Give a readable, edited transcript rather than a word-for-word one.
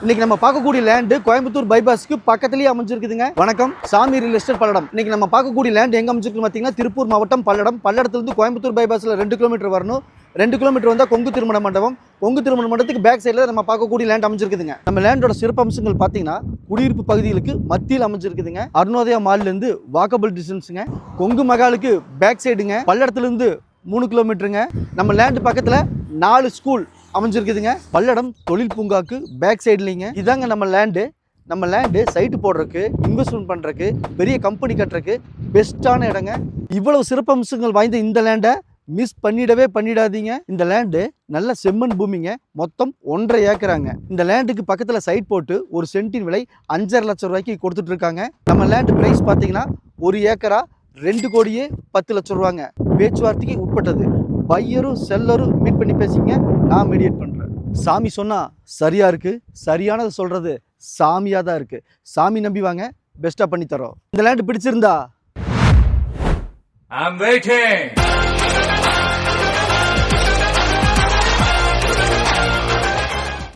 இன்னைக்கு நம்ம பார்க்கக்கூடிய லேண்டு கோயம்புத்தூர் பைபாஸ்க்கு பக்கத்துலயே அமைஞ்சிருக்குதுங்க. வணக்கம், சாமி ரியல் எஸ்டேட் பல்லடம். இன்னைக்கு நம்ம பார்க்கக்கூடிய லேண்ட் எங்க அமைஞ்சிருக்கு பார்த்தீங்கன்னா திருப்பூர் மாவட்டம் பல்லடம். பல்லடத்திலிருந்து கோயம்புத்தூர் பைபாஸ்ல 2 கிலோமீட்டர் வரணும். 2 கிலோமீட்டர் வந்தால் கொங்கு திருமண மண்டபம். கொங்கு திருமண மண்டபத்துக்கு பேக் சைடில் நம்ம பார்க்கக்கூடிய லேண்ட் அமைஞ்சிருக்குதுங்க. நம்ம லேண்டோட சிறப்பம்சங்கள் பார்த்தீங்கன்னா குடியிருப்பு பகுதிகளுக்கு மத்தியில் அமைஞ்சிருக்குதுங்க. அருணோதயா மால்லேருந்து வாக்கபிள் டிஸ்டன்ஸுங்க. கொங்கு மகாலுக்கு பேக் சைடுங்க. பல்லடத்துலேருந்து 3 கிலோமீட்டருங்க. நம்ம லேண்டு பக்கத்தில் 4 ஸ்கூல் அமைஞ்சிருக்குதுங்க. பல்லடம் தொழில் பூங்காக்கு பேக் சைட்லிங்க. இதாங்க நம்ம லேண்டு சைட்டு போடுறதுக்கு, இன்வெஸ்ட்மெண்ட் பண்ணுறதுக்கு, பெரிய கம்பெனி கட்டுறதுக்கு பெஸ்ட்டான இடங்க. இவ்வளவு சிறப்பம்சங்கள் வாய்ந்த இந்த லேண்டை மிஸ் பண்ணிடாதீங்க. இந்த லேண்டு நல்ல செம்மண் பூமிங்க. மொத்தம் 1.5 ஏக்கராங்க. இந்த லேண்டுக்கு பக்கத்தில் சைட் போட்டு ஒரு சென்ட்டின் விலை 5.5 லட்சம் ரூபாய்க்கு கொடுத்துட்டு இருக்காங்க. நம்ம லேண்டு பிரைஸ் பார்த்தீங்கன்னா 1 ஏக்கரா 2 கோடியே 10 லட்சம் ரூபாங்க. பேச்சுவார்த்தைக்கு உட்பட்டது. பையரும் செல்லரும் மீட் பண்ணி பேசிங்க, நான் மீடியேட் பண்ணுறேன். சாமி சொன்னா சரியா இருக்கு, சரியானது சொல்றது சாமியாக தான் இருக்கு. சாமி நம்பி வாங்க, பெஸ்ட்டாக பண்ணி தரோம். இந்த லேண்டு பிடிச்சிருந்தா I'm waiting.